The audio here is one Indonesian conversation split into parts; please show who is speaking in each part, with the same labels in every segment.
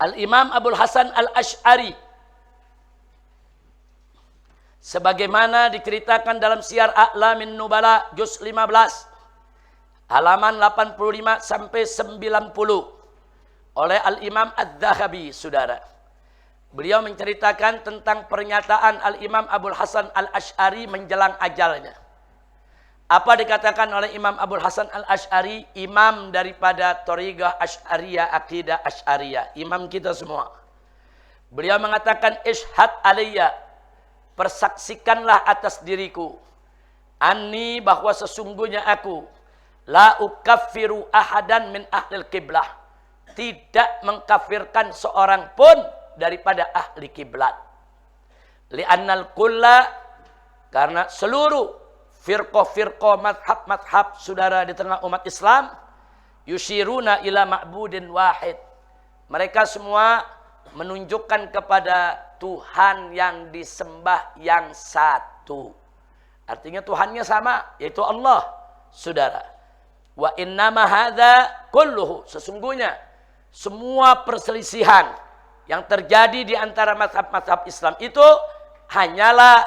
Speaker 1: Al-Imam Abul Hasan Al-Asy'ari, sebagaimana diceritakan dalam Syiar A'lamin Nubala juz 15 halaman 85 sampai 90 oleh Al-Imam Adz-Dzahabi, saudara. Beliau menceritakan tentang pernyataan Al-Imam Abul Hasan Al-Asy'ari menjelang ajalnya. Apa dikatakan oleh Imam Abul Hasan Al-Asy'ari, imam daripada Thariqah Asy'ariyah, akidah Asy'ariyah, imam kita semua. Beliau mengatakan, "Ishhad alayya, persaksikanlah atas diriku, anni, bahwa sesungguhnya aku, la ukaffiru ahadan min ahlil qiblah, tidak mengkafirkan seorang pun daripada ahli kiblat. Li'annal kulla, karena seluruh firqah-firqah, madhab-madhab, saudara, di tengah umat Islam, yushiruna ila ma'budin wahid, mereka semua menunjukkan kepada Tuhan yang disembah yang satu. Artinya Tuhannya sama, yaitu Allah, saudara. Wa innama hadza kulluhu, sesungguhnya semua perselisihan yang terjadi di antara mazhab-mazhab Islam itu hanyalah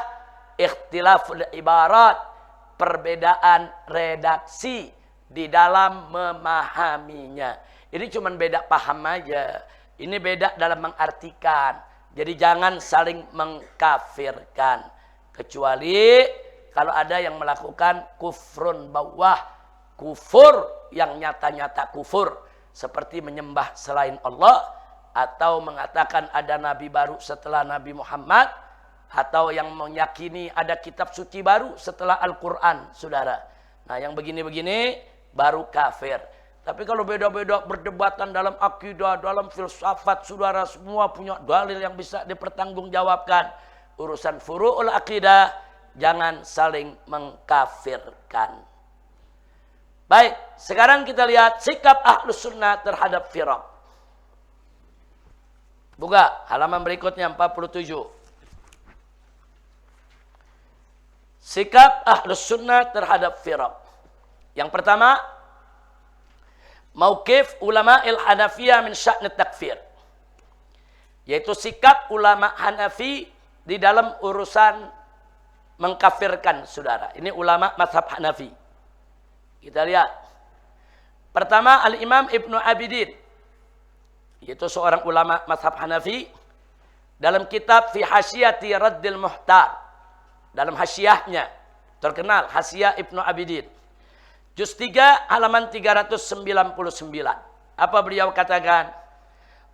Speaker 1: ikhtilaful ibarat, perbedaan redaksi di dalam memahaminya. Ini cuma beda paham aja. Ini beda dalam mengartikan. Jadi jangan saling mengkafirkan. Kecuali kalau ada yang melakukan kufrun bawah, kufur yang nyata-nyata kufur, seperti menyembah selain Allah, atau mengatakan ada nabi baru setelah Nabi Muhammad, atau yang meyakini ada kitab suci baru setelah Al-Quran, saudara. Nah, yang begini-begini baru kafir. Tapi kalau beda-beda berdebatan dalam akidah, dalam filsafat, saudara, semua punya dalil yang bisa dipertanggungjawabkan. Urusan furu'ul akidah, jangan saling mengkafirkan. Baik, sekarang kita lihat sikap Ahlus Sunnah terhadap firaq. Buka halaman berikutnya 47. Sikap Ahlus Sunnah terhadap firaq. Yang pertama, mauqif ulama al-Hanafiyah min sya'n takfir, yaitu sikap ulama Hanafi di dalam urusan mengkafirkan, saudara. Ini ulama mazhab Hanafi. Kita lihat. Pertama, Al-Imam Ibnu Abidin, yaitu seorang ulama mazhab Hanafi, dalam kitab Fi Hasyiyati Raddil Muhtar, dalam hasyiahnya terkenal, Hasyiah Ibnu Abidin, juz 3 halaman 399. Apa beliau katakan?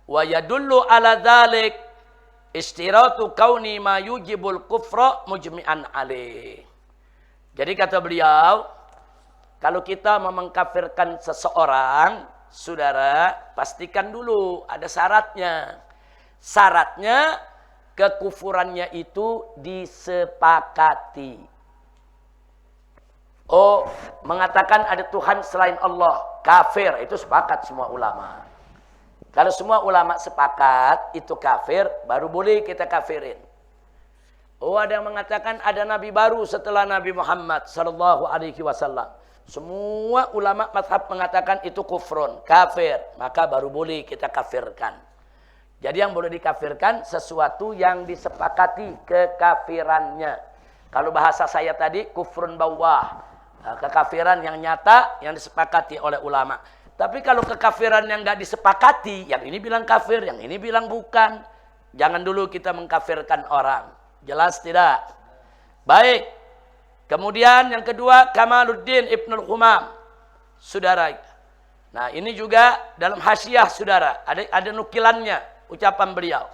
Speaker 1: Wa yadullu ala dzalik istiratu kauni ma yujibul kufra mujmi'an alaih. Jadi kata beliau, kalau kita mau mengkafirkan seseorang, saudara, pastikan dulu ada syaratnya. Syaratnya kekufurannya itu disepakati. Oh, mengatakan ada Tuhan selain Allah, kafir, itu sepakat semua ulama. Kalau semua ulama sepakat itu kafir, baru boleh kita kafirin. Oh, ada yang mengatakan ada nabi baru setelah Nabi Muhammad sallallahu alaihi wasallam. Semua ulama mazhab mengatakan itu kufrun, kafir, maka baru boleh kita kafirkan. Jadi yang boleh dikafirkan sesuatu yang disepakati kekafirannya. Kalau bahasa saya tadi kufrun bawah, kekafiran yang nyata yang disepakati oleh ulama. Tapi kalau kekafiran yang nggak disepakati, yang ini bilang kafir, yang ini bilang bukan, jangan dulu kita mengkafirkan orang. Jelas tidak? Baik. Kemudian yang kedua, Kamaluddin Ibnul Humam, saudara. Nah, ini juga dalam hasyiah, saudara. Ada nukilannya, ucapan beliau,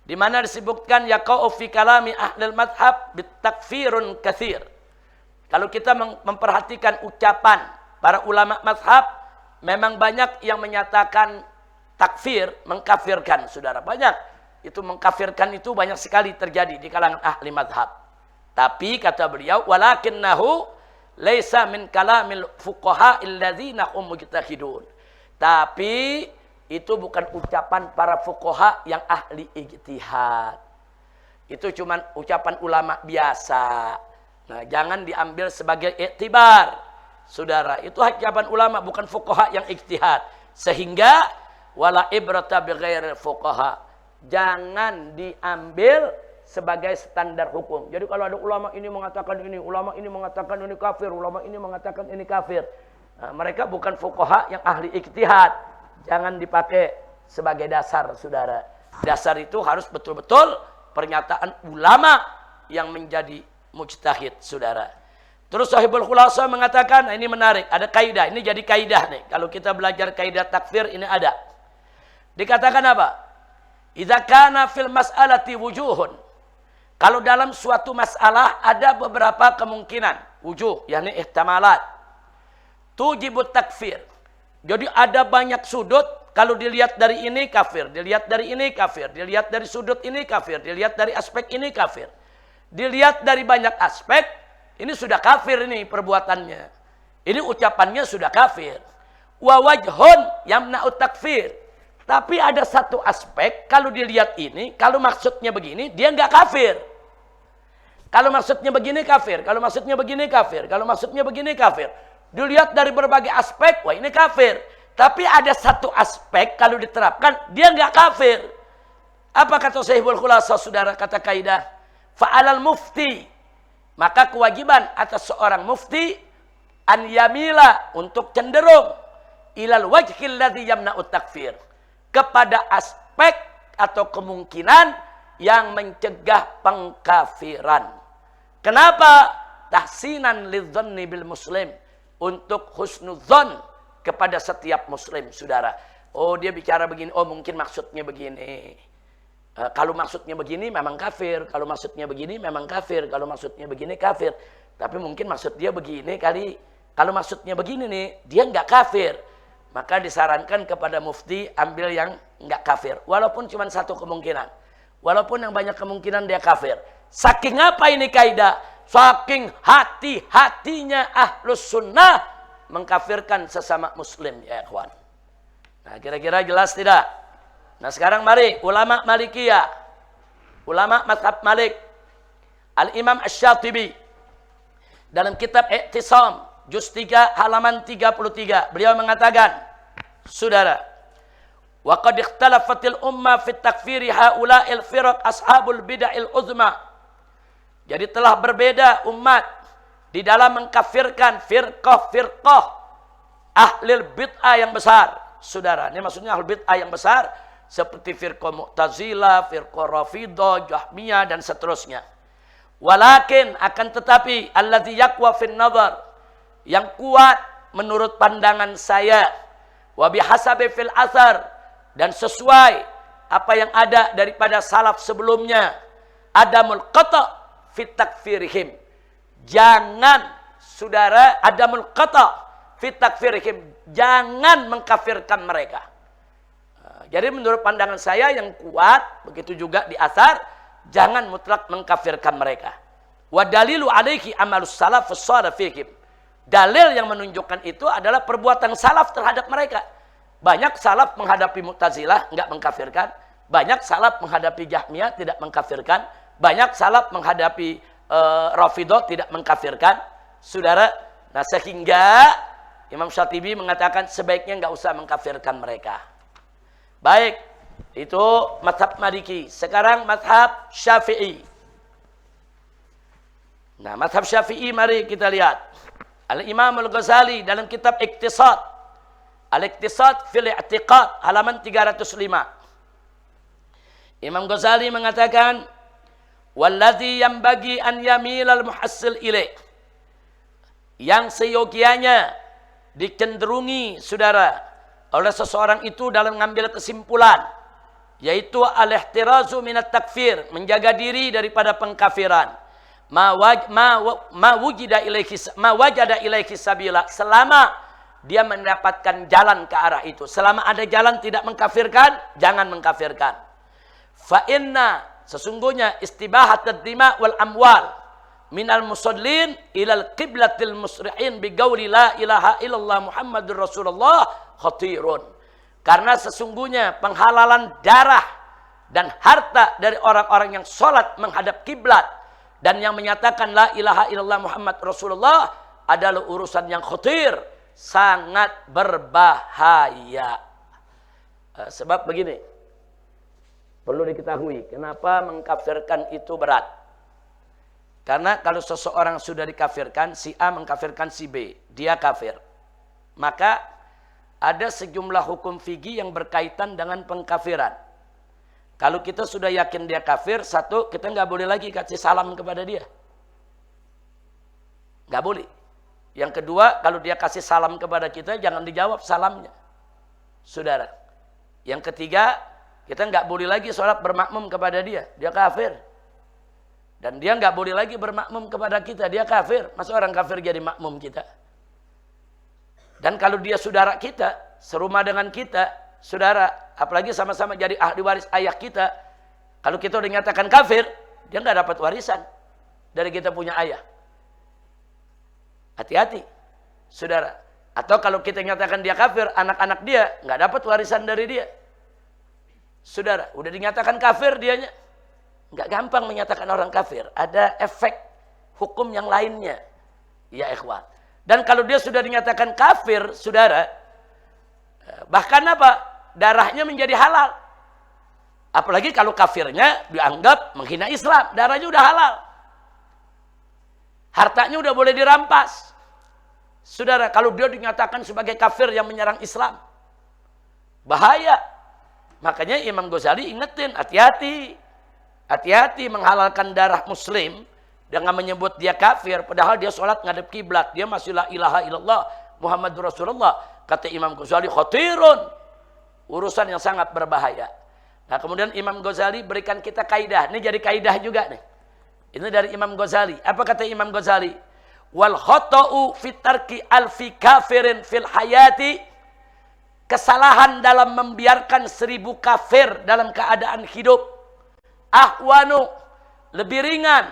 Speaker 1: di mana disebutkan yaqa'u fi kalami ahlul madhab bitakfirun katsir. Kalau kita memperhatikan ucapan para ulama madhab, memang banyak yang menyatakan takfir, mengkafirkan, saudara. Banyak. Itu mengkafirkan itu banyak sekali terjadi di kalangan ahli madhab. Tapi kata beliau, walakinnahu laisa min kalamil fuqaha alladzina hum mujtahidun. Tapi itu bukan ucapan para fuqaha yang ahli ijtihad. Itu cuma ucapan ulama biasa. Nah, jangan diambil sebagai iktibar, saudara. Itu ucapan ulama, bukan fuqaha yang ijtihad. Sehingga wala ibrata bighairil fuqaha. Jangan diambil sebagai standar hukum. Jadi kalau ada ulama ini mengatakan ini, ulama ini mengatakan ini kafir, ulama ini mengatakan ini kafir. Nah, mereka bukan fuqaha yang ahli ijtihad. Jangan dipakai sebagai dasar, saudara. Dasar itu harus betul-betul pernyataan ulama yang menjadi mujtahid, saudara. Terus Sahibul Khulasa mengatakan, nah ini menarik, ada kaidah, ini jadi kaidah nih. Kalau kita belajar kaidah takfir ini ada. Dikatakan apa? Idza kana fil mas'alati wujuhun. Kalau dalam suatu masalah ada beberapa kemungkinan, wujuh, yakni ihtamalat. Tujibut takfir. Jadi ada banyak sudut, kalau dilihat dari ini kafir, dilihat dari ini kafir, dilihat dari sudut ini kafir, dilihat dari aspek ini kafir. Dilihat dari banyak aspek, ini sudah kafir ini perbuatannya. Ini ucapannya sudah kafir. Wa wajhun yamna'ut takfir. Tapi ada satu aspek, kalau dilihat ini, kalau maksudnya begini, dia nggak kafir. Kalau maksudnya begini kafir, kalau maksudnya begini kafir, kalau maksudnya begini kafir. Dilihat dari berbagai aspek, wah ini kafir. Tapi ada satu aspek, kalau diterapkan, dia nggak kafir. Apa kata Sahibul Khulasa, saudara, kata kaidah? Fa'alal mufti. Maka kewajiban atas seorang mufti an yamila, untuk cenderung ilal wajhil ladzi yamna'ut takfir, kepada aspek atau kemungkinan yang mencegah pengkafiran. Kenapa? Tahsinan lidzanni bil muslim, untuk husnudzon kepada setiap muslim, saudara. Oh, dia bicara begini, oh mungkin maksudnya begini. Kalau maksudnya begini memang kafir, kalau maksudnya begini memang kafir, kalau maksudnya begini kafir. Tapi mungkin maksud dia begini kali, kalau maksudnya begini nih, dia nggak kafir. Maka disarankan kepada mufti ambil yang nggak kafir. Walaupun cuma satu kemungkinan. Walaupun yang banyak kemungkinan dia kafir. Saking apa ini kaidah? Saking hati-hatinya ahlus sunnah mengkafirkan sesama muslim, ya ikhwan. Nah, kira-kira jelas tidak? Nah, sekarang mari ulama Malikiyah, ulama mazhab Malik, Al-Imam Asy-Syatibi dalam kitab I'tisam juz 3 halaman 33, beliau mengatakan, saudara, wa qad ikhtalafatil ummah fi takfiri haula'il firaq ashabul bid'ahil uzma. Jadi telah berbeda umat di dalam mengkafirkan firqah-firqah ahlil bid'ah yang besar. Saudara, ini maksudnya ahlul bid'ah yang besar seperti firqah Mu'tazilah, firqah Rafidhah, Jahmiyah dan seterusnya. Walakin akan tetapi allazi yaqwa fin nazar, yang kuat menurut pandangan saya, wa bihasabi fil athar, dan sesuai apa yang ada daripada salaf sebelumnya, adamul qata' fit takfirihim. Jangan, saudara, adamul qata' fit takfirihim, jangan mengkafirkan mereka. Jadi menurut pandangan saya yang kuat, begitu juga di athar, jangan mutlak mengkafirkan mereka. Wa dalilu alaihi amalus salaf as-salih fihim. Dalil yang menunjukkan itu adalah perbuatan salaf terhadap mereka. Banyak salaf menghadapi Mu'tazilah enggak mengkafirkan, banyak salaf menghadapi Jahmiyah tidak mengkafirkan, banyak salaf menghadapi Rafidhah tidak mengkafirkan. Saudara, nah sehingga Imam Syatibi mengatakan sebaiknya enggak usah mengkafirkan mereka. Baik, itu mazhab Maliki. Sekarang mazhab Syafi'i. Nah, mazhab Syafi'i mari kita lihat. Al-Imam Al-Ghazali dalam kitab Iqtisad. Al-Iqtisad fil I'tiqad halaman 305. Imam Ghazali mengatakan, "Walladzi yanbaghi an yamilal muhassil ilaih." Yang seyogianya dicenderungi, saudara, oleh seseorang itu dalam mengambil kesimpulan, yaitu al-ihtirazu minat takfir, menjaga diri daripada pengkafiran. Ma wajada ilaihi sabila, selama dia mendapatkan jalan ke arah itu. Selama ada jalan tidak mengkafirkan, jangan mengkafirkan. Fa inna, sesungguhnya istibahat ad-dima wal amwal minal musallin ilal qiblatil musri'in bi qauli la ilaha illallah Muhammadur Rasulullah khatirun. Karena sesungguhnya penghalalan darah dan harta dari orang-orang yang sholat menghadap kiblat dan yang menyatakan la ilaha illallah Muhammad Rasulullah adalah urusan yang khatir, sangat berbahaya. Sebab begini, perlu diketahui kenapa mengkafirkan itu berat. Karena kalau seseorang sudah dikafirkan, si A mengkafirkan si B, dia kafir. Maka ada sejumlah hukum fikih yang berkaitan dengan pengkafiran. Kalau kita sudah yakin dia kafir, satu, kita nggak boleh lagi kasih salam kepada dia. Nggak boleh. Yang kedua, kalau dia kasih salam kepada kita, jangan dijawab salamnya. Saudara. Yang ketiga, kita nggak boleh lagi sholat bermakmum kepada dia. Dia kafir. Dan dia nggak boleh lagi bermakmum kepada kita. Dia kafir. Masa orang kafir jadi makmum kita? Dan kalau dia saudara kita, serumah dengan kita, saudara, apalagi sama-sama jadi ahli waris ayah kita, kalau kita udah nyatakan kafir, dia nggak dapat warisan dari kita punya ayah. Hati-hati, saudara. Atau kalau kita nyatakan dia kafir, anak-anak dia nggak dapat warisan dari dia. Saudara, udah dinyatakan kafir dianya. Nggak gampang menyatakan orang kafir. Ada efek hukum yang lainnya. Ya ikhwan. Dan kalau dia sudah dinyatakan kafir, saudara, bahkan apa? Darahnya menjadi halal. Apalagi kalau kafirnya dianggap menghina Islam. Darahnya udah halal. Hartanya udah boleh dirampas. Saudara, kalau dia dinyatakan sebagai kafir yang menyerang Islam, bahaya. Makanya Imam Ghazali ingetin, hati-hati. Hati-hati menghalalkan darah muslim dengan menyebut dia kafir, padahal dia sholat ngadep kiblat, dia masih la ilaha illallah Muhammadur Rasulullah. Kata Imam Ghazali, khatirun, urusan yang sangat berbahaya. Nah, kemudian Imam Ghazali berikan kita kaidah. Ini jadi kaidah juga nih. Ini dari Imam Ghazali. Apa kata Imam Ghazali? Wal khata'u fi tarki alfi kafirin fil hayati, kesalahan dalam membiarkan 1000 kafir dalam keadaan hidup, ahwanu, lebih ringan,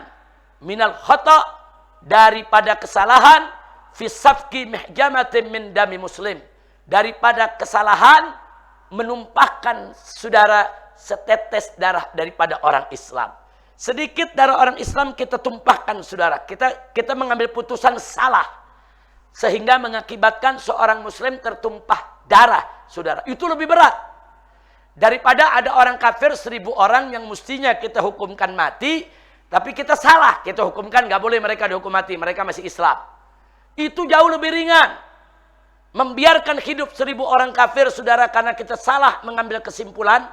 Speaker 1: minal khata', daripada kesalahan fi safki mihjamatin min dami muslim, daripada kesalahan menumpahkan saudara setetes darah daripada orang Islam. Sedikit darah orang Islam kita tumpahkan, saudara. Kita mengambil putusan salah sehingga mengakibatkan seorang muslim tertumpah darah, saudara. Itu lebih berat daripada ada orang kafir 1000 orang yang mestinya kita hukumkan mati, tapi kita salah, kita hukumkan nggak boleh mereka dihukum mati, mereka masih Islam. Itu jauh lebih ringan. Membiarkan hidup 1000 orang kafir, saudara, karena kita salah mengambil kesimpulan,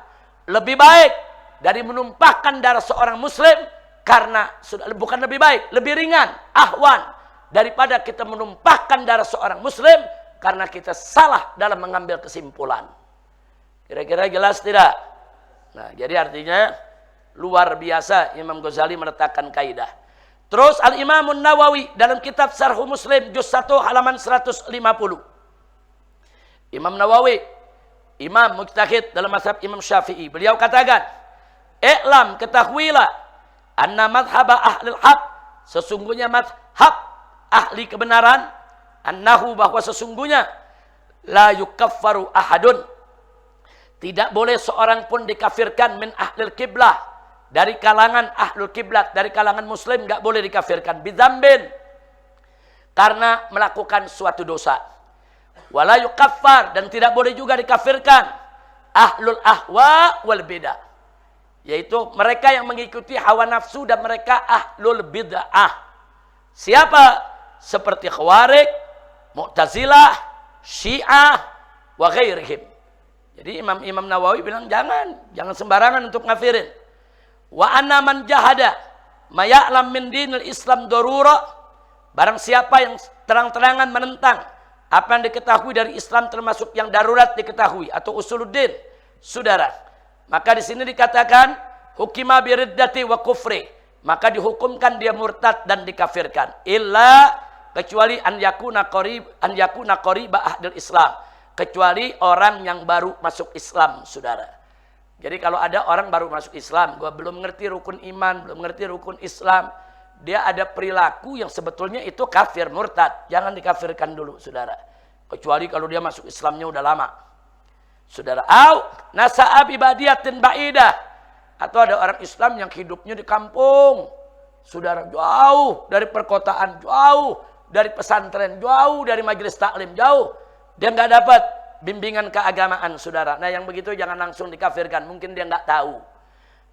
Speaker 1: lebih baik dari menumpahkan darah seorang muslim, karena bukan lebih baik, lebih ringan, ahwan, daripada kita menumpahkan darah seorang muslim karena kita salah dalam mengambil kesimpulan. Kira-kira jelas tidak? Nah, jadi artinya luar biasa Imam Ghazali meletakkan kaidah. Terus Al-Imamun Nawawi dalam kitab Syarh Muslim juz 1 halaman 150. Imam Nawawi, imam mujtahid dalam mazhab Imam Syafi'i, beliau katakan, "I'lam, ketahuilah, anna madhhaba ahlil haq, sesungguhnya madhab ahli kebenaran, annahu, bahwa sesungguhnya, la yukaffaru ahadun, tidak boleh seorang pun dikafirkan, min ahlil kiblah, dari kalangan ahlul kiblat, dari kalangan muslim nggak boleh dikafirkan, bidzambin, karena melakukan suatu dosa. Wala yukaffar, dan tidak boleh juga dikafirkan ahlul ahwa wal bidah, yaitu mereka yang mengikuti hawa nafsu dan mereka ahlul bid'ah. Siapa? Seperti Khawarij, Mu'tazilah, Syiah, wa ghairihim. Jadi Imam Nawawi bilang jangan sembarangan untuk ngafirin. Wa anna man jahada ma ya'lam min dinil Islam darura, barang siapa yang terang-terangan menentang apa yang diketahui dari Islam termasuk yang darurat diketahui atau usuluddin, saudara, maka di sini dikatakan hukima biriddati wa kufri, maka dihukumkan dia murtad dan dikafirkan, illa, kecuali an yakuna qariba ahdil Islam, kecuali orang yang baru masuk Islam, saudara. Jadi kalau ada orang baru masuk Islam, gua belum ngerti rukun iman, belum ngerti rukun Islam, dia ada perilaku yang sebetulnya itu kafir, murtad, jangan dikafirkan dulu, saudara. Kecuali kalau dia masuk Islamnya udah lama, saudara. Au nasa'a bibadiyatin ba'idah, atau ada orang Islam yang hidupnya di kampung, saudara, jauh dari perkotaan, jauh dari pesantren, jauh dari majelis taklim, jauh. Dia nggak dapat bimbingan keagamaan, saudara. Nah, yang begitu jangan langsung dikafirkan, mungkin dia nggak tahu.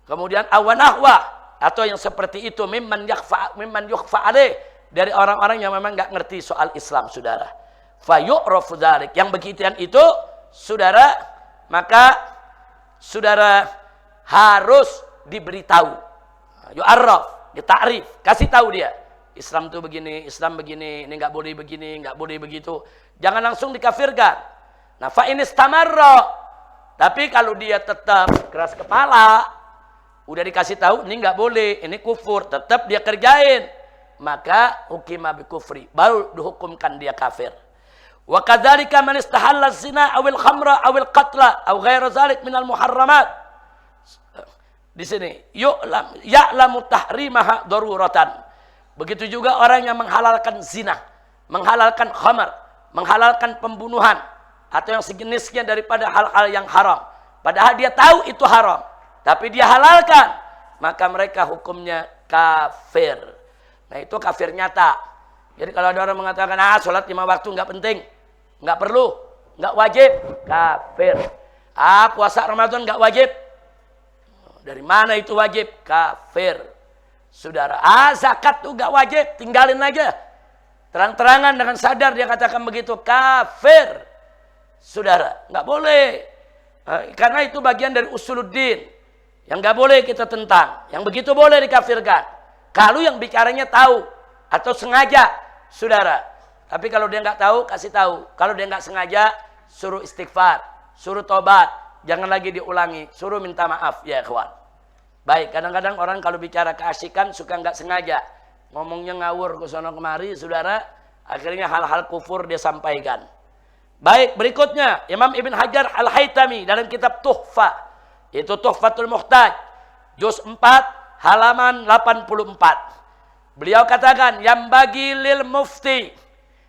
Speaker 1: Kemudian awanahwa, atau yang seperti itu, mimman yukhfa alaih, dari orang-orang yang memang nggak ngerti soal Islam, saudara. Fayu'rafu dzalik, yang begituan itu, saudara, maka saudara harus diberitahu. Yu'arraf, ditakrif, kasih tahu dia. Islam itu begini, Islam begini, ini nggak boleh begini, nggak boleh begitu. Jangan langsung dikafirkan. Nah, fa in istamarra, tapi kalau dia tetap keras kepala, udah dikasih tahu ini nggak boleh, ini kufur, tetap dia kerjain, maka hukima bi kufri, baru dihukumkan dia kafir. Wa kadzalika man istahalla zina awil khamra awil qatla aw ghairu dzalik minal muharramat. Di sini ya'lamu tahrimaha daruratan. Begitu juga orang yang menghalalkan zina, menghalalkan khamar, menghalalkan pembunuhan, atau yang sejenisnya daripada hal-hal yang haram. Padahal dia tahu itu haram, tapi dia halalkan, maka mereka hukumnya kafir. Nah, itu kafir nyata. Jadi kalau ada orang mengatakan, sholat 5 waktu nggak penting, nggak perlu, nggak wajib, kafir. Puasa Ramadan nggak wajib. Dari mana itu wajib? Kafir. Saudara, zakat tuh gak wajib, tinggalin aja. Terang-terangan dengan sadar dia katakan begitu, kafir. Saudara, gak boleh. Karena itu bagian dari usuluddin. Yang gak boleh kita tentang. Yang begitu boleh dikafirkan. Kalau yang bicaranya tahu atau sengaja, saudara. Tapi kalau dia gak tahu, kasih tahu. Kalau dia gak sengaja, suruh istighfar, suruh tobat. Jangan lagi diulangi, suruh minta maaf, ya ikhwan. Baik, kadang-kadang orang kalau bicara keasikan suka nggak sengaja. Ngomongnya ngawur ke sono kemari, saudara. Akhirnya hal-hal kufur dia sampaikan. Baik, berikutnya. Imam Ibn Hajar Al-Haytami dalam kitab Tuhfa. Itu Tuhfatul Muhtaj. Juz 4, halaman 84. Beliau katakan, yang bagi lil mufti.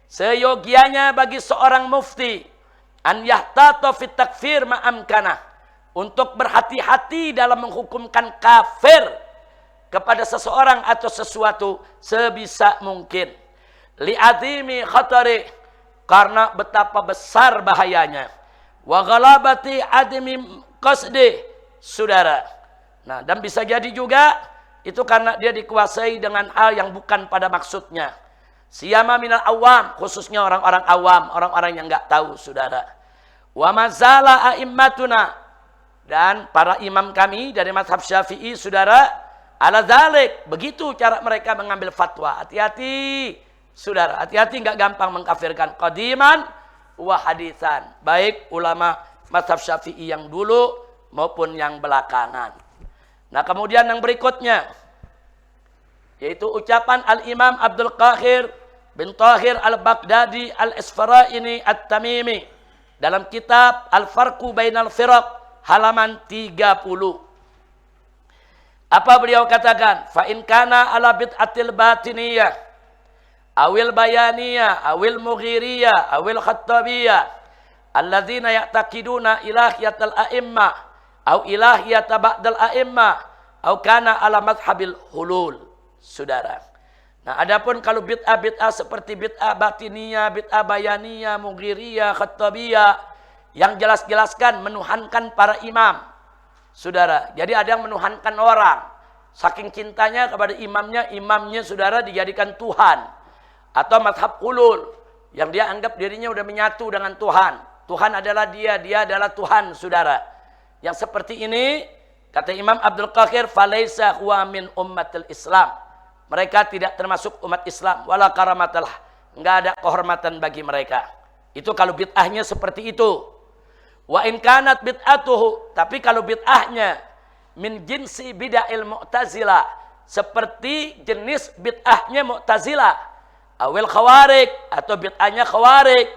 Speaker 1: Seyogianya bagi seorang mufti. An yahtata fit takfir ma'amkanah. Untuk berhati-hati dalam menghukumkan kafir kepada seseorang atau sesuatu sebisa mungkin. Li'adhimi khatari, karena betapa besar bahayanya. Wa ghalabati admi qasdi, saudara. Nah, dan bisa jadi juga itu karena dia dikuasai dengan hal yang bukan pada maksudnya. Siyama minal awam, khususnya orang-orang awam, orang-orang yang enggak tahu, saudara. Wa mazala a'immatuna, dan para imam kami dari mazhab Syafi'i, saudara, ala dzalik, begitu cara mereka mengambil fatwa. Hati-hati, saudara, hati-hati, enggak gampang mengkafirkan qadiman wa hadisan, baik ulama mazhab Syafi'i yang dulu maupun yang belakangan. Nah, kemudian yang berikutnya yaitu ucapan Al-Imam Abdul Qahir bin Tahir Al-Baghdadi Al-Isfaraini At-Tamimi dalam kitab Al-Farqu Bainal Firaq, halaman 30. Apa beliau katakan? Fa in kana ala bid'atil batiniyah awil bayaniyah awil mughiriyah awil khattabiyah alladzina ya'taqiduna ilahiyatal a'immah aw ilahiyata ba'dal a'immah aw kana ala madhhabil hulul, saudara. Nah, adapun kalau bid'ah-bid'ah seperti bid'ah batiniyah, bid'ah bayaniyah, mughiriyah, khattabiyah, yang jelas-jelaskan menuhankan para imam, saudara. Jadi ada yang menuhankan orang, saking cintanya kepada imamnya saudara dijadikan Tuhan. Atau madhab hulul, yang dia anggap dirinya udah menyatu dengan Tuhan. Tuhan adalah dia adalah Tuhan, saudara. Yang seperti ini, kata Imam Abdul Qahir, falaisa huwa min ummatil Islam. Mereka tidak termasuk umat Islam, wala karamatal, enggak ada kehormatan bagi mereka. Itu kalau bid'ahnya seperti itu. Wa in kanat bid'atuhu, tapi kalau bid'ahnya min jinsi bid'ahil mu'tazilah, seperti jenis bid'ahnya mu'tazilah, awil khawarik, atau bid'ahnya khawarik,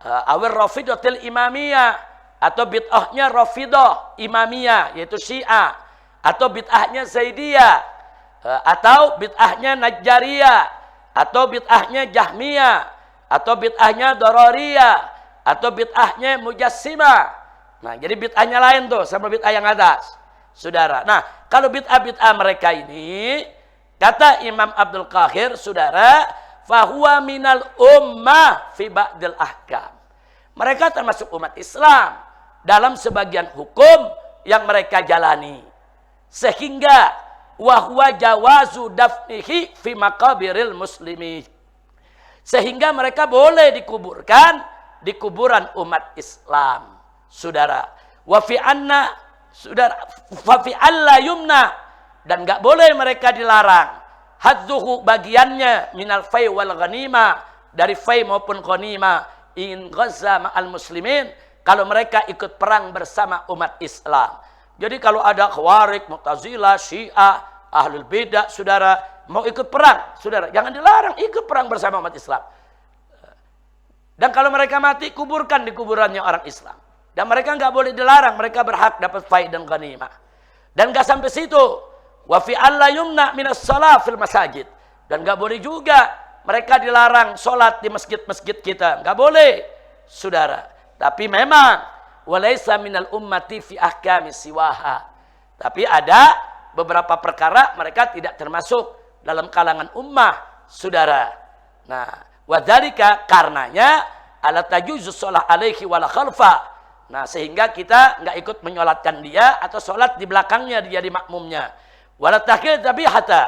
Speaker 1: awil rafidatil imamiyah, atau bid'ahnya rafidah imamiyah, yaitu syiah, atau bid'ahnya zaidiyah, atau bid'ahnya najjariyah, atau bid'ahnya jahmiyah, atau bid'ahnya darariyah, atau bid'ahnya mujassimah. Nah, jadi bid'ahnya lain tuh sama bid'ah yang atas, saudara. Nah, kalau bid'ah-bid'ah mereka ini, kata Imam Abdul Qahir, saudara, fahuwa minal ummah fi ba'dil ahkam. Mereka termasuk umat Islam dalam sebagian hukum yang mereka jalani. Sehingga wahwa jawazu dafnihi fi maqabiril muslimin. Sehingga mereka boleh dikuburkan di kuburan umat Islam. Saudara, wa fi anna saudara fa fi alla yumna, dan enggak boleh mereka dilarang hadzuhu bagiannya minal fai wal ghanima, dari fai maupun ghanima, in ghazza ma'al muslimin, kalau mereka ikut perang bersama umat Islam. Jadi kalau ada Khawarij, Mu'tazilah, Syiah, Ahlul Bidah, saudara mau ikut perang, saudara jangan dilarang ikut perang bersama umat Islam. Dan kalau mereka mati, kuburkan di kuburannya orang Islam. Dan mereka nggak boleh dilarang, mereka berhak dapat faid dan ghanimah. Dan nggak sampai situ, wa fi alla yumna minas shalah fil masajid, dan nggak boleh juga mereka dilarang sholat di masjid-masjid kita, nggak boleh, saudara. Tapi memang walaysa minal ummati fi ahkami siwaha. Tapi ada beberapa perkara mereka tidak termasuk dalam kalangan ummah, saudara. Nah, wadzalika karenanya ala tajuzu shalah alaihi wala khalfa. Nah, sehingga kita enggak ikut menyolatkan dia atau sholat di belakangnya, dia di makmumnya. Wala tahkil dzabihata,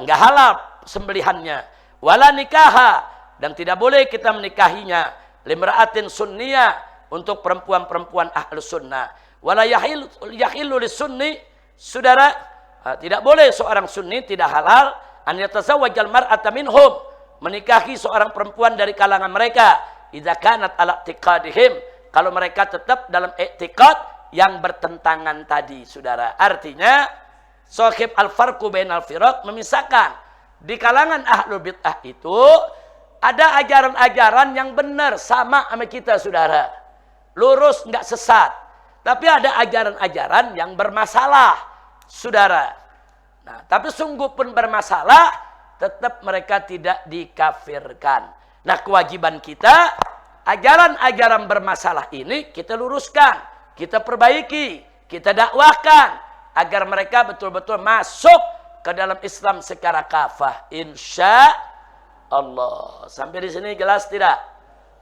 Speaker 1: enggak halal sembelihannya. Wala nikaha, dan tidak boleh kita menikahinya. Limra'atin sunniyah, untuk perempuan-perempuan ahlus sunnah. Wala yahilu lisunni, saudara, tidak boleh seorang sunni, tidak halal an yatazawwajal mar'ata minhum, menikahi seorang perempuan dari kalangan mereka, idza kanat ala i'tiqadihim, kalau mereka tetap dalam i'tiqad yang bertentangan tadi, saudara. Artinya sahib al-farqu bainal firaq, memisahkan di kalangan ahlul bid'ah itu ada ajaran-ajaran yang benar sama kita, saudara. Lurus, enggak sesat. Tapi ada ajaran-ajaran yang bermasalah, saudara. Nah, tapi sungguh pun bermasalah, tetap mereka tidak dikafirkan. Nah, kewajiban kita, ajaran-ajaran bermasalah ini kita luruskan, kita perbaiki, kita dakwahkan agar mereka betul-betul masuk ke dalam Islam secara kafah, insya Allah. Sampai di sini jelas tidak?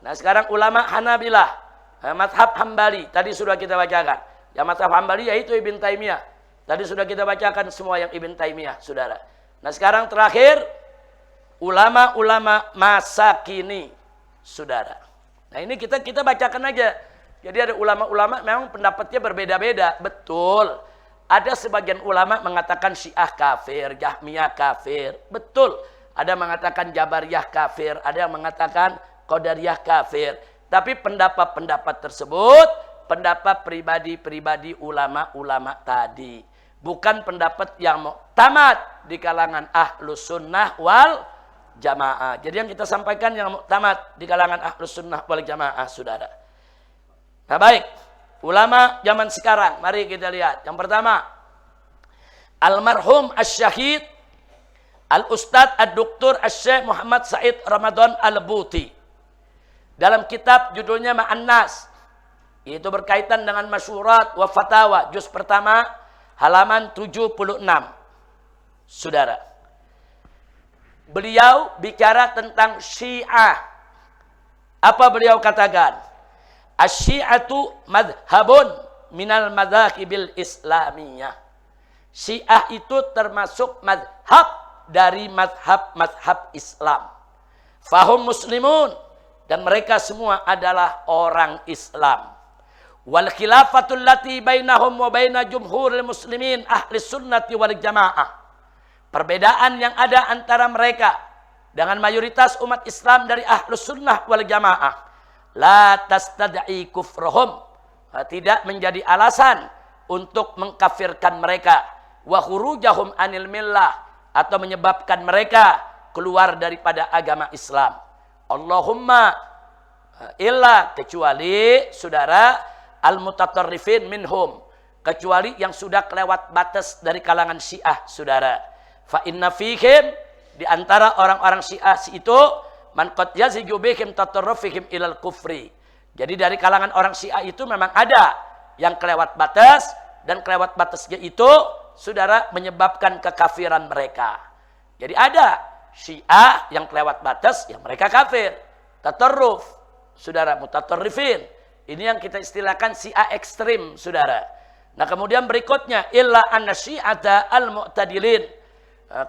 Speaker 1: Nah, sekarang ulama Hanabilah, mazhab Hambali, tadi sudah kita bacakan. Yang mazhab Hambali yaitu Ibn Taimiyah. Tadi sudah kita bacakan semua yang Ibn Taimiyah, saudara. Nah, sekarang terakhir ulama-ulama masa kini, saudara. Nah, ini kita bacakan aja. Jadi ada ulama-ulama memang pendapatnya berbeda-beda, betul. Ada sebagian ulama mengatakan Syiah kafir, Jahmiyah kafir, betul. Ada mengatakan Jabariyah kafir, ada yang mengatakan Qadariyah kafir. Tapi pendapat-pendapat tersebut pendapat pribadi-pribadi ulama-ulama tadi, bukan pendapat yang muktamad di kalangan ahlus sunnah wal jamaah. Jadi yang kita sampaikan yang muktamad di kalangan ahlus sunnah wal jamaah, saudara. Nah, baik, ulama zaman sekarang, mari kita lihat. Yang pertama, almarhum asy-syahid al-ustadz ad-doktor asy-syekh Muhammad Said Ramadan Al-Buti, dalam kitab judulnya Ma'an Nas, itu berkaitan dengan masyurat wa fatawa, juz pertama halaman 76, saudara. Beliau bicara tentang Syiah. Apa beliau katakan? Asy-syi'atu madhabun minal madzahibil islamiyah. Syiah itu termasuk madhab dari madhab-madhab Islam. Fahum muslimun, dan mereka semua adalah orang Islam. Wal khilafatul lati bainahum wa baina jumhuril muslimin ahli sunnati wal jamaah. Perbedaan yang ada antara mereka dengan mayoritas umat Islam dari ahlus sunnah wal jamaah, la tastad'i kufrahum, tidak menjadi alasan untuk mengkafirkan mereka, wa khurujahum anil millah, atau menyebabkan mereka keluar daripada agama Islam. Allahumma illa, kecuali, saudara, al-mutatarrifin minhum, kecuali yang sudah kelewat batas dari kalangan Syiah, saudara. Fa inna fihim, di antara orang-orang Syiah itu, man qad yaziju bihim tatarrufihim ilal kufri. Jadi dari kalangan orang Syiah itu memang ada yang kelewat batas, dan kelewat batasnya itu, saudara, menyebabkan kekafiran mereka. Jadi ada Syiah yang kelewat batas, yang mereka kafir, tatarruf. saudara, mutatarrifin. Ini yang kita istilahkan Syiah ekstrim, saudara. Nah, kemudian berikutnya illa anna syi'ata al-mu'tadilin.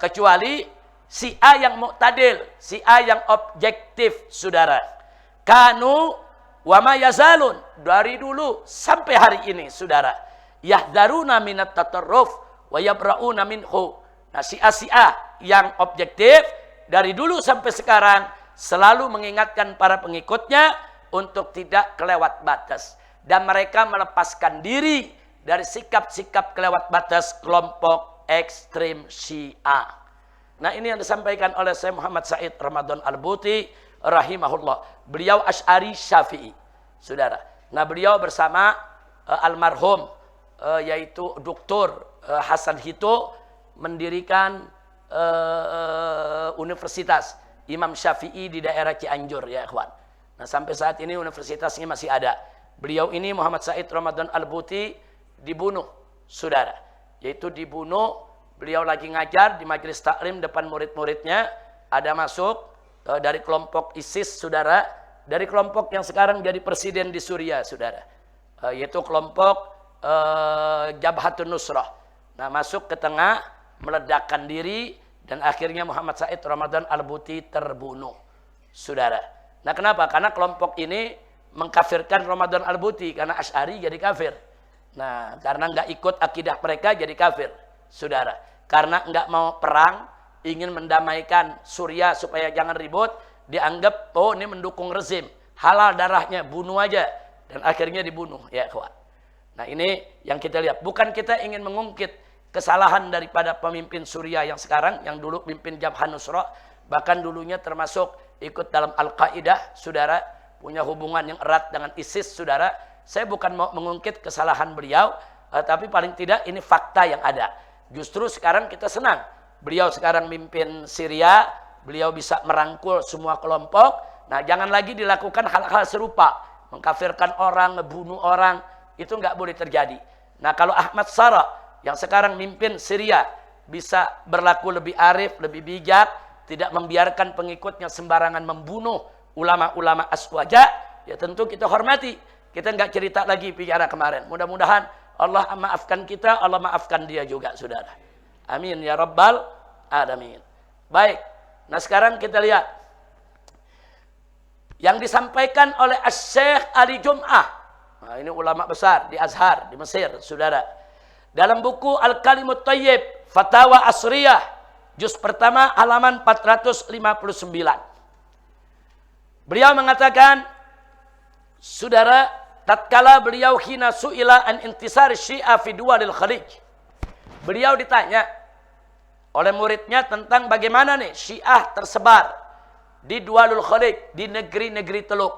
Speaker 1: Kecuali Syiah yang mu'tadil, Syiah yang objektif, saudara. Kanu wa ma yazalun, dari dulu sampai hari ini, saudara. Yahdharuna minat tatarruf wa yabra'una minhu. Nah, Syiah yang objektif dari dulu sampai sekarang selalu mengingatkan para pengikutnya untuk tidak kelewat batas, dan mereka melepaskan diri dari sikap-sikap kelewat batas kelompok ekstrim Syiah. Nah, ini yang disampaikan oleh Syekh Muhammad Said Ramadan Al-Buti rahimahullah. Beliau Asy'ari Syafi'i, saudara. Nah, beliau bersama almarhum yaitu Dr. Hasan Hito mendirikan Universitas Imam Syafi'i di daerah Cianjur, ya ikhwan. Nah, sampai saat ini universitasnya masih ada. Beliau ini Muhammad Said Ramadan Al-Buti dibunuh, saudara. Yaitu dibunuh, beliau lagi ngajar di majelis taklim depan murid-muridnya, ada masuk dari kelompok ISIS, saudara, dari kelompok yang sekarang jadi presiden di Suriah, saudara, yaitu kelompok Jabhatun Nusrah. Nah, masuk ke tengah, meledakkan diri, dan akhirnya Muhammad Said Ramadan Al-Buti terbunuh, saudara. Nah, kenapa? Karena kelompok ini mengkafirkan Ramadan Al-Buti karena Asy'ari jadi kafir. Nah, karena nggak ikut akidah mereka jadi kafir, saudara. Karena nggak mau perang, ingin mendamaikan Suriah supaya jangan ribut, dianggap oh ini mendukung rezim, halal darahnya, bunuh aja, dan akhirnya dibunuh, ya ikhwan. Nah, ini yang kita lihat. Bukan kita ingin mengungkit kesalahan daripada pemimpin Suriah yang sekarang, yang dulu pimpin Jabhan Nusra, bahkan dulunya termasuk ikut dalam Al-Qaeda, saudara, punya hubungan yang erat dengan ISIS, saudara. Saya bukan mau mengungkit kesalahan beliau, tapi paling tidak ini fakta yang ada. Justru sekarang kita senang. Beliau sekarang mimpin Syria, beliau bisa merangkul semua kelompok. Nah, jangan lagi dilakukan hal-hal serupa, mengkafirkan orang, ngebunuh orang, itu nggak boleh terjadi. Nah, kalau Ahmad Shara yang sekarang mimpin Syria bisa berlaku lebih arif, lebih bijak, tidak membiarkan pengikutnya sembarangan membunuh ulama-ulama aswaja, ya tentu kita hormati. Kita nggak cerita lagi bicara kemarin. Mudah-mudahan Allah maafkan kita, Allah maafkan dia juga, saudara. Amin ya rabbal alamin. Baik. Nah, sekarang kita lihat yang disampaikan oleh Asy-Syaikh Ali Jum'ah. Nah, ini ulama besar di Azhar di Mesir, saudara. Dalam buku Al-Kalimut Thayyib, Fatawa Asriyah, juz pertama halaman 459. Beliau mengatakan, saudara, tatkala beliau hina su'ila an intisar Syiah fi duwalil Khalij. Beliau ditanya oleh muridnya tentang bagaimana nih Syiah tersebar di duwalul Khalij, di negeri-negeri Teluk,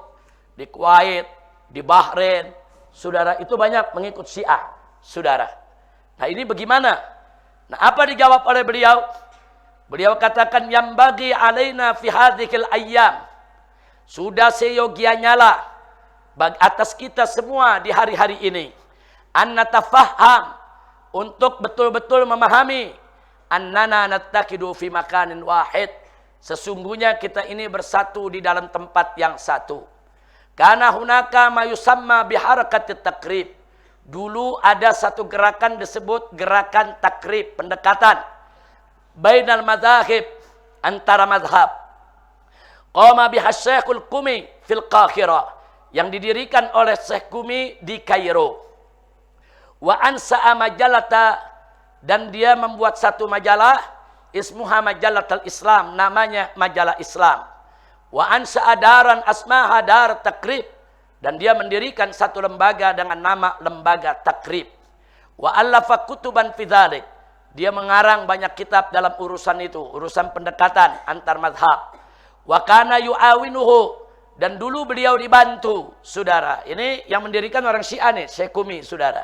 Speaker 1: di Kuwait, di Bahrain, saudara, itu banyak mengikut Syiah, saudara. Nah, ini bagaimana? Nah, apa dijawab oleh beliau? Beliau katakan, yang bagi alaina fi hadhil ayyam, sudah seyogianya lah atas kita semua di hari-hari ini, an natafaham, untuk betul-betul memahami, annana nattaqidu fi makanin wahid, sesungguhnya kita ini bersatu di dalam tempat yang satu. Karena hunaka ma yusamma biharakatit takrib, dulu ada satu gerakan disebut gerakan takrib, pendekatan bainal madzahib, antara mazhab. Qama biha Syekhul Qumi fil Qahirah, yang didirikan oleh Syekh Qumi di Kairo. Wa ansa'a majalata, dan dia membuat satu majalah, ismuha Majalatul Islam, namanya majalah Islam. Wa ansa'a daran asmaha dar takrib, dan dia mendirikan satu lembaga dengan nama lembaga takrib. Wa allafa kutuban fi dzalik, dia mengarang banyak kitab dalam urusan itu, urusan pendekatan antar mazhab. Wa kana yu'awinuhu, dan dulu beliau dibantu, saudara. Ini yang mendirikan orang Syiah nih, Syekh Qumi, saudara.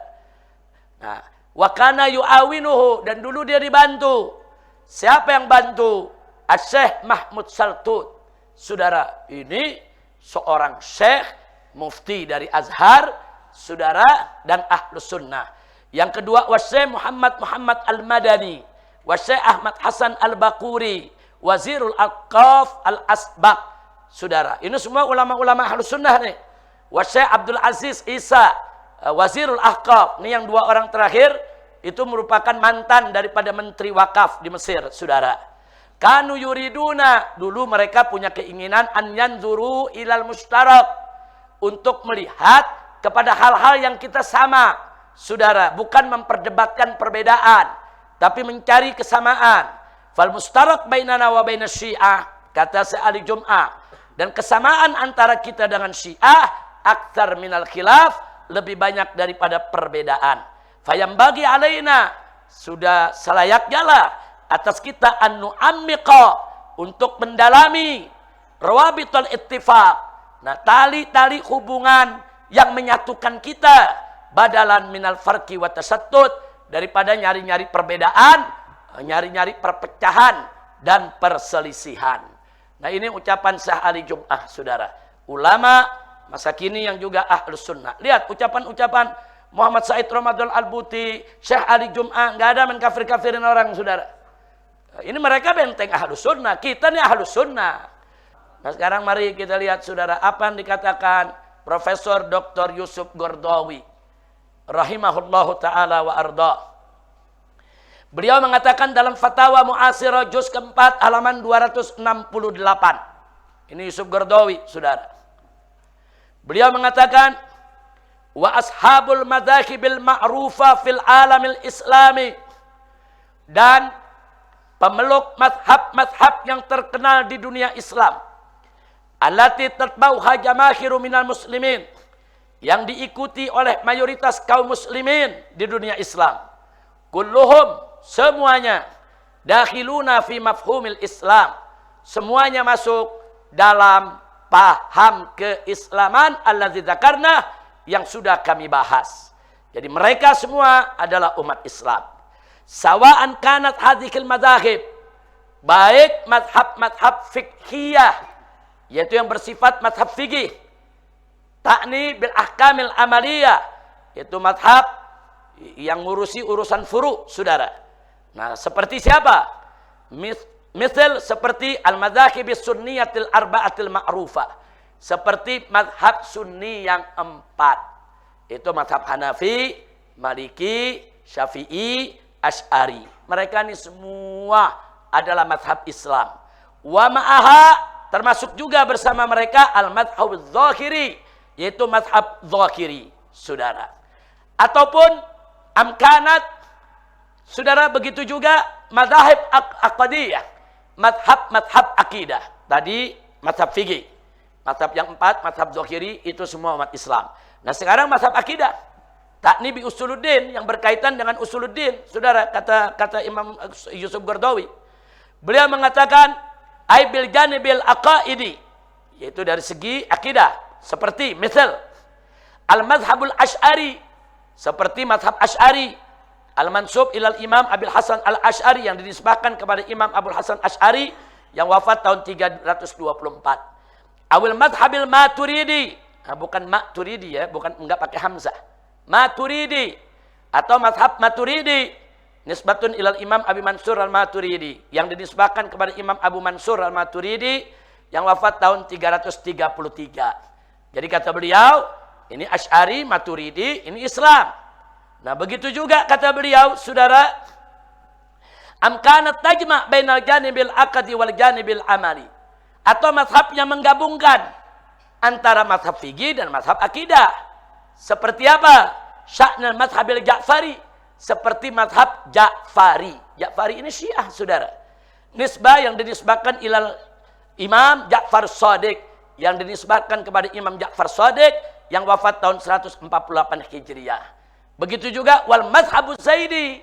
Speaker 1: Nah, wa kana yu'awinuhu, dan dulu dia dibantu. Siapa yang bantu? Asy-Syaikh Mahmud Saltut, saudara. Ini seorang syekh mufti dari Azhar, saudara, dan Ahlus Sunnah. Yang kedua, Syekh Muhammad Al-Madani, Syekh Ahmad Hasan Al-Baquri, Wazirul Aqaf Al-Asbaq. saudara. Ini semua ulama-ulama Ahlus Sunnah nih. Wa Syekh Abdul Aziz Isa, Wazirul Ahqaf. Ini yang dua orang terakhir itu merupakan mantan daripada Menteri Wakaf di Mesir, saudara. Kanu yuriduna, dulu mereka punya keinginan an yanzuru ilal mustarak, untuk melihat kepada hal-hal yang kita sama, saudara, bukan memperdebatkan perbedaan, tapi mencari kesamaan. Fal mustarak bainana wa bainas Syiah, kata Syekh Ali Jum'ah, dan kesamaan antara kita dengan Syiah aktsar minal khilaf, lebih banyak daripada perbedaan. Fayam bagi alaina, sudah selayaknya lah atas kita an nu'ammiqa, untuk mendalami rawabitul ittifaq, nah tali-tali hubungan yang menyatukan kita, badalan minal farqi wa tasattut, daripada nyari-nyari perbedaan, nyari-nyari perpecahan dan perselisihan. Nah ini ucapan Syekh Ali Jum'ah, saudara. Ulama masa kini yang juga Ahlus Sunnah. Lihat ucapan-ucapan Muhammad Said Ramadan Al-Buti, Syekh Ali Jum'ah, nggak ada mengkafir-kafirin orang, saudara. Ini mereka benteng Ahlus Sunnah, kita nih Ahlus Sunnah. Nah sekarang mari kita lihat, saudara, apa yang dikatakan Profesor Dr. Yusuf Qaradawi rahimahullahu ta'ala wa arda. Beliau mengatakan dalam Fatawa Mu'asirah juz keempat halaman 268. Ini Yusuf Qaradawi, saudara. Beliau mengatakan, wa ashabul madzahibil ma'rufa fil alamil islami, dan pemeluk mazhab-mazhab yang terkenal di dunia Islam, allati tatbauha jamaahiru minal muslimin, yang diikuti oleh mayoritas kaum muslimin di dunia Islam, kulluhum, semuanya, dakhiluna fi mafhumil Islam, semuanya masuk dalam paham keislaman allazi dzakarna, yang sudah kami bahas. Jadi mereka semua adalah umat Islam. Sawa'an kanat hadhil madzahib, baik madhab-madhab fiqhiyah, yaitu yang bersifat madhab fikih, ta'ni bil ahkamil amaliyah, yaitu madhab yang ngurusi urusan furu, saudara. Nah seperti siapa? Misal seperti al-madzahibis sunniyatil arba'atil ma'rufah, seperti madhab sunni yang 4. Itu madhab Hanafi, Maliki, Syafi'i, Asy'ari. Mereka ini semua adalah madhab Islam. Wa ma'aha, termasuk juga bersama mereka al-madhab zahiri, yaitu madhab zahiri, saudara. Ataupun amkanat, saudara, begitu juga madhab aqadiyah, madhab akidah. Tadi madhab fikih. Mazhab yang 4, mazhab zahiri, itu semua umat Islam. Nah sekarang mazhab akidah, takni bi usuluddin, yang berkaitan dengan usuluddin, saudara, kata Imam Yusuf Qaradawi. Beliau mengatakan ai bil janibil aqaidi, yaitu dari segi akidah, seperti misal al mazhabul asy'ari, seperti mazhab Asy'ari, al mansub ilal Imam Abil Hasan al Asy'ari, yang dinisbahkan kepada Imam Abul Hasan Asy'ari yang wafat tahun 324. Awil madhabil Maturidi, nah, bukan Maturidi ya, bukan, enggak pakai hamzah. Maturidi atau madhab Maturidi, nisbatun ilal Imam Abi Mansur al-Maturidi, yang dinisbahkan kepada Imam Abu Mansur al-Maturidi yang wafat tahun 333. Jadi kata beliau, ini Asy'ari, Maturidi, ini Islam. Nah begitu juga kata beliau, saudara, amkanat tajma' bainal janibil aqdi wal janibil amali, atau mazhab yang menggabungkan antara mazhab fikih dan mazhab akidah. Seperti apa? Sya'nal mazhabil Ja'fari, seperti mazhab Ja'fari. Ja'fari ini Syiah, saudara. Nisbah yang dinisbahkan ilal Imam Ja'far Shadiq, yang dinisbahkan kepada Imam Ja'far Shadiq yang wafat tahun 148 Hijriah. Begitu juga wal mazhabu Zaidi,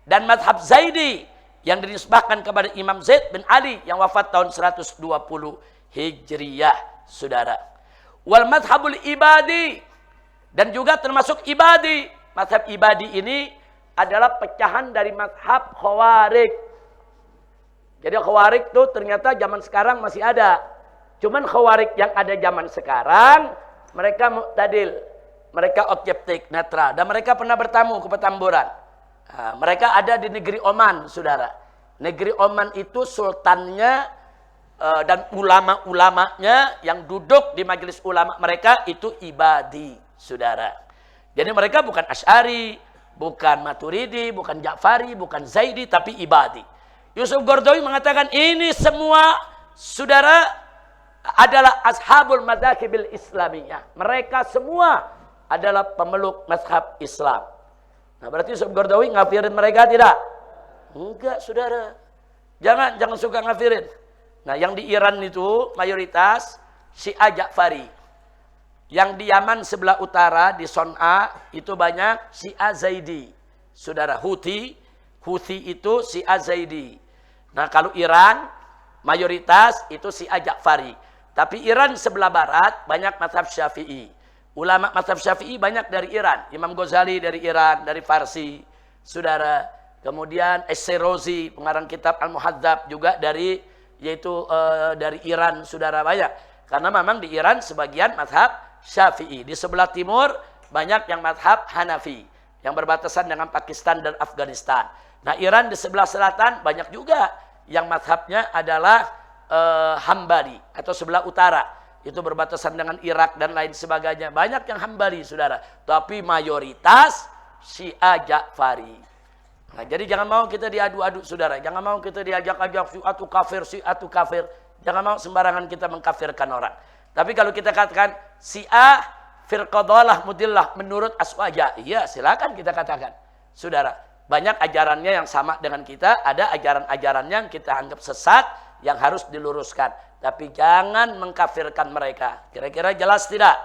Speaker 1: dan mazhab Zaidi yang dinisbahkan kepada Imam Zaid bin Ali yang wafat tahun 120 Hijriah, saudara. Wal madhabul ibadi, dan juga termasuk ibadi. Madhab ibadi ini adalah pecahan dari madhab Khawarij. Jadi Khawarij itu ternyata zaman sekarang masih ada. Cuman Khawarij yang ada zaman sekarang, mereka mu'tadil, mereka objektif, netral, dan mereka pernah bertamu ke Petamburan. Nah, mereka ada di negeri Oman, saudara. Negeri Oman itu sultannya dan ulama-ulamanya yang duduk di majelis ulama mereka itu ibadi, saudara. Jadi mereka bukan Asy'ari, bukan Maturidi, bukan Ja'fari, bukan Zaidi, tapi ibadi. Yusuf Qaradawi mengatakan ini semua, saudara, adalah ashabul madzahibil islamiyah. Mereka semua adalah pemeluk mazhab Islam. Nah, berarti Yusuf Qaradawi ngafirin mereka tidak? Enggak, saudara. Jangan suka ngafirin. Nah, yang di Iran itu mayoritas Syiah Ja'fari. Yang di Yaman sebelah utara di Son'a itu banyak Syiah Zaidi. Saudara, Houthi itu Syiah Zaidi. Nah, kalau Iran mayoritas itu Syiah Ja'fari. Tapi Iran sebelah barat banyak mazhab Syafi'i. Ulama mazhab Syafi'i banyak dari Iran. Imam Ghazali dari Iran, dari Farsi. Saudara, kemudian As-Serozi, pengarang kitab Al-Muhadzab juga dari Iran, saudara, banyak. Karena memang di Iran sebagian mazhab Syafi'i. Di sebelah timur banyak yang mazhab Hanafi yang berbatasan dengan Pakistan dan Afghanistan. Nah, Iran di sebelah selatan banyak juga yang mazhabnya adalah Hambali atau sebelah utara. Itu berbatasan dengan Irak dan lain sebagainya. Banyak yang Hambali, saudara. Tapi mayoritas Syiah Ja'fari. Nah, jadi jangan mau kita diadu-adu, saudara. Jangan mau kita diajak-ajak Syiah kafir. Jangan mau sembarangan kita mengkafirkan orang. Tapi kalau kita katakan Syiah firqah dhalah mudillah menurut Aswaja, iya silakan kita katakan. Saudara, banyak ajarannya yang sama dengan kita, ada ajaran-ajarannya yang kita anggap sesat yang harus diluruskan. Tapi jangan mengkafirkan mereka. Kira-kira jelas tidak?